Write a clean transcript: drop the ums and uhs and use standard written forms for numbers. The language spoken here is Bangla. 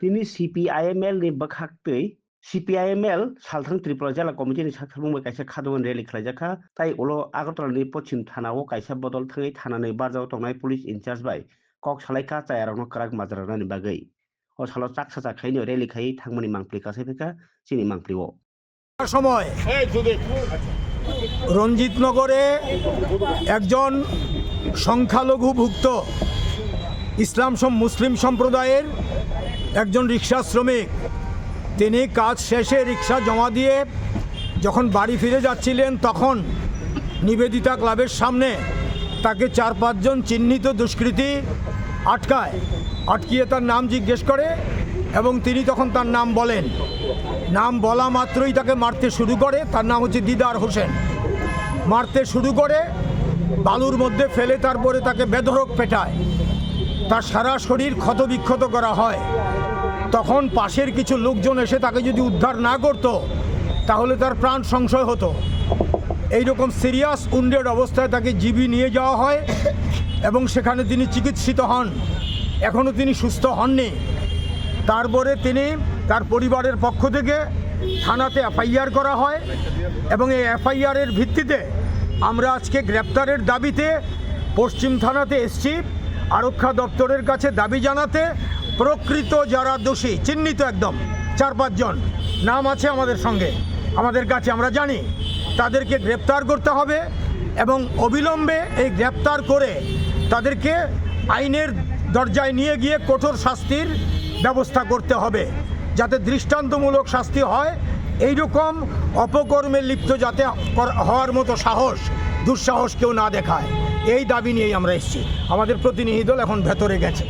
তিনি CPIML ni bakhaktui CPIML Salthang Tripura Jala Committee ni sakharmung kaisa khadong rally khlaijaka tai ulo Agartala ni Pochim Thanao kaisa bodol thangai thanani barjao tongnai police incharge bai kok salai ka chayarokno krak majrani bagui o salo chaksa chakhai ni rally khai thangmani mangpli kasai pheka chini mangpli o সময় রঞ্জিতনগরে একজন সংখ্যালঘুভুক্ত মুসলিম সম্প্রদায়ের একজন রিক্সা শ্রমিক তিনি কাজ শেষে রিক্সা জমা দিয়ে যখন বাড়ি ফিরে যাচ্ছিলেন তখন নিবেদিতা ক্লাবের সামনে তাকে 4-5 জন চিহ্নিত দুষ্কৃতী আটকিয়ে তার নাম জিজ্ঞেস করে এবং তিনি তখন তার নাম বলেন। নাম বলা মাত্রই তাকে মারতে শুরু করে। তার নাম হচ্ছে দিদার হোসেন। মারতে শুরু করে বালুর মধ্যে ফেলে তারপরে তাকে বেধড়ক পেটায়। তার সারা শরীর ক্ষতবিক্ষত করা হয়। তখন পাশের কিছু লোকজন এসে তাকে যদি উদ্ধার না করত তাহলে তার প্রাণ সংশয় হতো। এইরকম সিরিয়াস উন্ডেড অবস্থায় তাকে জিবি নিয়ে যাওয়া হয় এবং সেখানে তিনি চিকিৎসিত হন। এখনও তিনি সুস্থ হননি। তারপরে তিনি তার পরিবারের পক্ষ থেকে থানাতে FIR করা হয় এবং এই FIR-এর ভিত্তিতে আমরা আজকে গ্রেপ্তারের দাবিতে পশ্চিম থানাতে এসেছি আরক্ষা দপ্তরের কাছে দাবি জানাতে। প্রকৃত যারা দোষী চিহ্নিত একদম 4-5 জন নাম আছে আমাদের সঙ্গে, আমাদের কাছে, আমরা জানি তাদেরকে গ্রেপ্তার করতে হবে এবং অবিলম্বে এই গ্রেপ্তার করে তাদেরকে আইনের দরজায় নিয়ে গিয়ে কঠোর শাস্তির ব্যবস্থা করতে হবে যাতে দৃষ্টান্তমূলক শাস্তি হয়। এই রকম অপকর্মে লিপ্ত যাতে হওয়ার মতো দুঃসাহস কেউ না দেখায়, এই দাবি নিয়েই আমরা এসেছি। আমাদের প্রতিনিধি দল এখন ভেতরে গেছে।